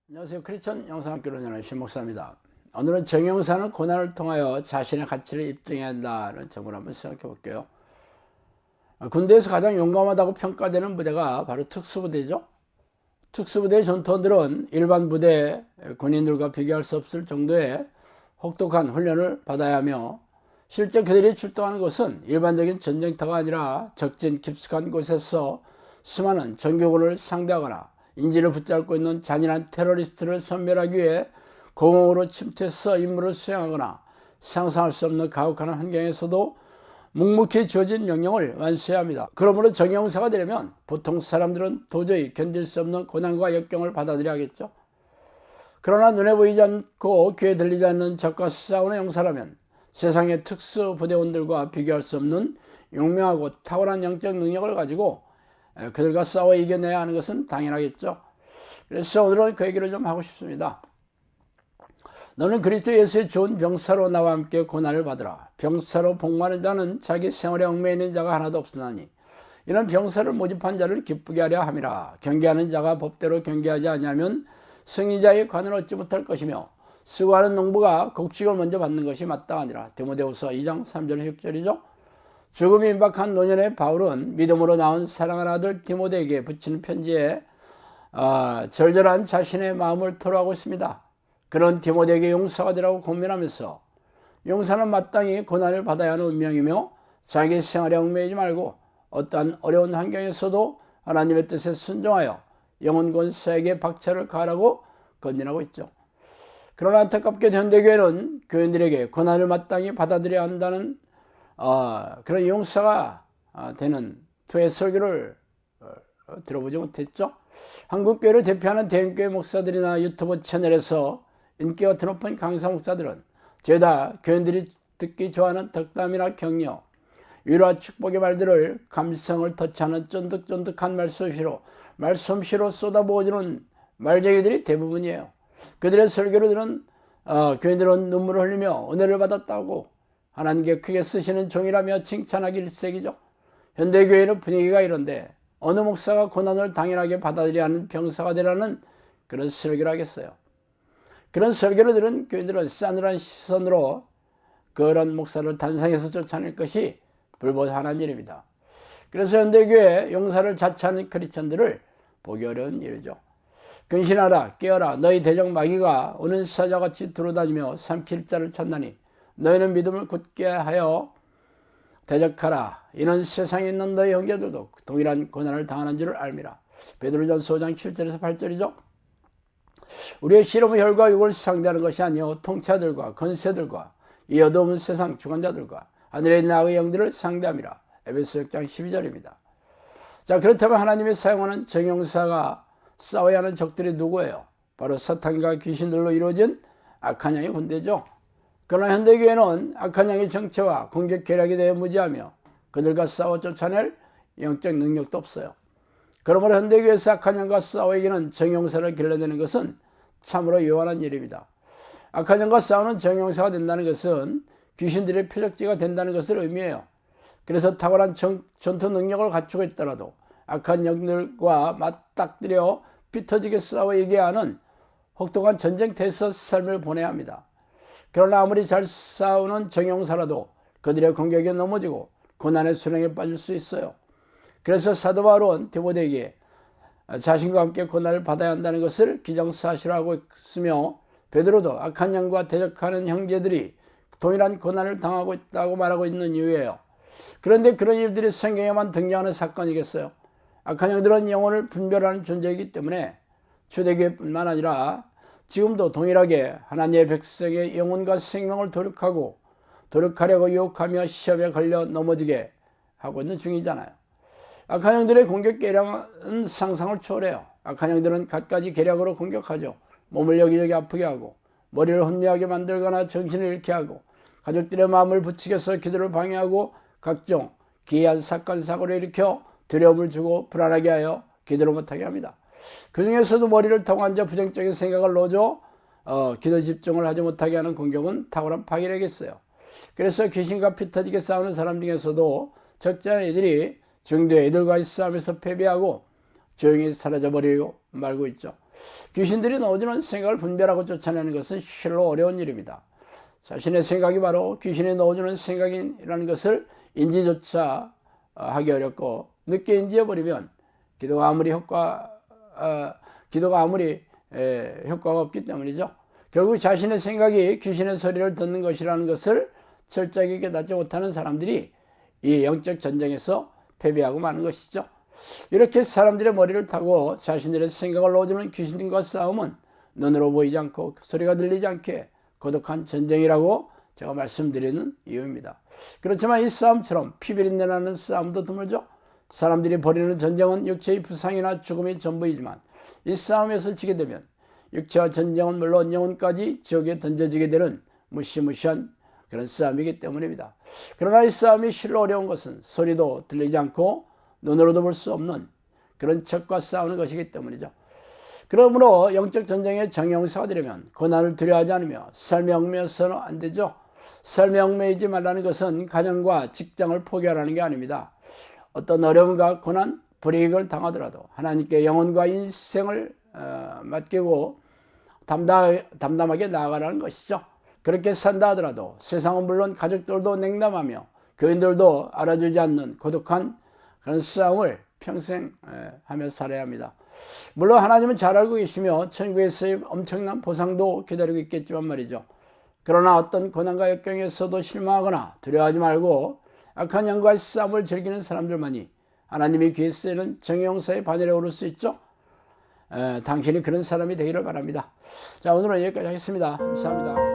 안녕하세요. 크리스천 영상학교를 운영하는 신목사입니다. 오늘은 정형사는 고난을 통하여 자신의 가치를 입증해야 한다는 점을 한번 생각해 볼게요. 군대에서 가장 용감하다고 평가되는 부대가 바로 특수부대죠. 특수부대의 전투원들은 일반 부대 군인들과 비교할 수 없을 정도의 혹독한 훈련을 받아야 하며, 실제 그들이 출동하는 곳은 일반적인 전쟁터가 아니라 적진 깊숙한 곳에서 수많은 정규군을 상대하거나 인지를 붙잡고 있는 잔인한 테러리스트를 섬멸하기 위해 공허으로 침투해서 임무를 수행하거나 상상할 수 없는 가혹한 환경에서도 묵묵히 주어진 명령을 완수해야 합니다. 그러므로 정형사가 되려면 보통 사람들은 도저히 견딜 수 없는 고난과 역경을 받아들여야겠죠. 그러나 눈에 보이지 않고 귀에 들리지 않는 적과 싸우는 용사라면 세상의 특수부대원들과 비교할 수 없는 용맹하고 탁월한 영적 능력을 가지고 그들과 싸워 이겨내야 하는 것은 당연하겠죠. 그래서 오늘은 그 얘기를 좀 하고 싶습니다. 너는 그리스도 예수의 좋은 병사로 나와 함께 고난을 받으라. 병사로 복무하는 자는 자기 생활에 얽매여 있는 자가 하나도 없으나니 이런 병사를 모집한 자를 기쁘게 하려 함이라. 경계하는 자가 법대로 경계하지 아니하면 승리자의 관을 얻지 못할 것이며, 수고하는 농부가 곡식을 먼저 받는 것이 마땅하니라. 디모데후서 2장 3절 6절이죠. 죽음이 임박한 노년의 바울은 믿음으로 낳은 사랑하는 아들 디모데에게 붙이는 편지에 절절한 자신의 마음을 토로하고 있습니다. 그런 디모데에게 용사가 되라고 고민하면서, 용사는 마땅히 고난을 받아야 하는 운명이며 자기 생활에 얽매이지 말고 어떠한 어려운 환경에서도 하나님의 뜻에 순종하여 영혼 권세에게 박차를 가하라고 건진하고 있죠. 그러나 안타깝게 현대교회는 교인들에게 고난을 마땅히 받아들여야 한다는 그런 용사가 되는 투의 설교를 들어보지 못했죠. 한국교회를 대표하는 대형교회 목사들이나 유튜브 채널에서 인기가 드높은 강사 목사들은 죄다 교인들이 듣기 좋아하는 덕담이나 격려, 위로와 축복의 말들을 감성을 터치하는 쫀득쫀득한 말솜씨로 쏟아부어주는 말쟁이들이 대부분이에요. 그들의 설교를 들은 교인들은 눈물을 흘리며 은혜를 받았다고 하나님께 크게 쓰시는 종이라며 칭찬하기 일색이죠. 현대교회는 분위기가 이런데 어느 목사가 고난을 당연하게 받아들여야 하는 병사가 되라는 그런 설교를 하겠어요. 그런 설교를 들은 교인들은 싸늘한 시선으로 그런 목사를 단상에서 쫓아낼 것이 불보듯한 일입니다. 그래서 현대교회 용사를 자처하는 크리스천들을 보기 어려운 일이죠. 근신하라, 깨어라, 너희 대적 마귀가 오는 사자같이 두루다니며 삼킬 자를 찾나니 너희는 믿음을 굳게 하여 대적하라. 이는 세상에 있는 너희 형제들도 동일한 고난을 당하는 줄을 알미라. 베드로전서 5장 7절에서 8절이죠. 우리의 씨름은 혈과 육을 상대하는 것이 아니요 통치자들과 권세들과 이 어두운 세상 주관자들과 하늘에 있는 악의 영들을 상대함이라. 에베소 6장 12절입니다. 자, 그렇다면 하나님이 사용하는 정형사가 싸워야 하는 적들이 누구예요? 바로 사탄과 귀신들로 이루어진 악한 영의 군대죠. 그러나 현대교회는 악한 영의 정체와 공격 계략에 대해 무지하며 그들과 싸워 쫓아낼 영적 능력도 없어요. 그러므로 현대교회에서 악한 영과 싸워 이기는 정형사를 길러내는 것은 참으로 요원한 일입니다. 악한 영과 싸우는 정형사가 된다는 것은 귀신들의 표적지가 된다는 것을 의미해요. 그래서 탁월한 전투 능력을 갖추고 있더라도 악한 영들과 맞닥뜨려 피터지게 싸워 이겨야 하는 혹독한 전쟁터에서 삶을 보내야 합니다. 그러나 아무리 잘 싸우는 정형사라도 그들의 공격에 넘어지고 고난의 수렁에 빠질 수 있어요. 그래서 사도 바울은 디모데에게 자신과 함께 고난을 받아야 한다는 것을 기정사실화하고 있으며, 베드로도 악한 영과 대적하는 형제들이 동일한 고난을 당하고 있다고 말하고 있는 이유예요. 그런데 그런 일들이 성경에만 등장하는 사건이겠어요? 악한 영들은 영혼을 분별하는 존재이기 때문에 초대교회뿐만 아니라 지금도 동일하게 하나님의 백성의 영혼과 생명을 도륙하려고 유혹하며 시험에 걸려 넘어지게 하고 있는 중이잖아요. 악한 영들의 공격 계략은 상상을 초월해요. 악한 영들은 갖가지 계략으로 공격하죠. 몸을 여기저기 아프게 하고, 머리를 혼미하게 만들거나 정신을 잃게 하고, 가족들의 마음을 부추겨서 기도를 방해하고, 각종 기이한 사건 사고를 일으켜 두려움을 주고 불안하게 하여 기도를 못하게 합니다. 그 중에서도 머리를 타고 앉아 부정적인 생각을 넣어줘 기도 집중을 하지 못하게 하는 공격은 탁월한 파괴력이겠어요. 그래서 귀신과 피 터지게 싸우는 사람 중에서도 적지 않은 이들이 중도의 이들과의 싸움에서 패배하고 조용히 사라져버리고 말고 있죠. 귀신들이 넣어주는 생각을 분별하고 쫓아내는 것은 실로 어려운 일입니다. 자신의 생각이 바로 귀신이 넣어주는 생각이라는 것을 인지조차 하기 어렵고, 늦게 인지해버리면 기도가 아무리 효과가 없기 때문이죠. 결국 자신의 생각이 귀신의 소리를 듣는 것이라는 것을 철저하게 깨닫지 못하는 사람들이 이 영적 전쟁에서 패배하고 마는 것이죠. 이렇게 사람들의 머리를 타고 자신들의 생각을 넣어주는 귀신과 싸움은 눈으로 보이지 않고 소리가 들리지 않게 고독한 전쟁이라고 제가 말씀드리는 이유입니다. 그렇지만 이 싸움처럼 피비린내 나는 싸움도 드물죠. 사람들이 벌이는 전쟁은 육체의 부상이나 죽음이 전부이지만, 이 싸움에서 지게 되면 육체와 전쟁은 물론 영혼까지 지옥에 던져지게 되는 무시무시한 그런 싸움이기 때문입니다. 그러나 이 싸움이 실로 어려운 것은 소리도 들리지 않고 눈으로도 볼 수 없는 그런 적과 싸우는 것이기 때문이죠. 그러므로 영적 전쟁의 정형사가 되려면 고난을 두려워하지 않으며 삶에 얽매여서는 안 되죠. 삶에 얽매이지 말라는 것은 가정과 직장을 포기하라는 게 아닙니다. 어떤 어려움과 고난, 불이익을 당하더라도 하나님께 영혼과 인생을 맡기고 담담하게 나아가라는 것이죠. 그렇게 산다 하더라도 세상은 물론 가족들도 냉담하며 교인들도 알아주지 않는 고독한 그런 싸움을 평생 하며 살아야 합니다. 물론 하나님은 잘 알고 계시며 천국에서의 엄청난 보상도 기다리고 있겠지만 말이죠. 그러나 어떤 고난과 역경에서도 실망하거나 두려워하지 말고 악한 영과의 싸움을 즐기는 사람들만이 하나님의 귀에 쓰이는 정의용사의 반열에 오를 수 있죠. 당신이 그런 사람이 되기를 바랍니다. 자, 오늘은 여기까지 하겠습니다. 감사합니다.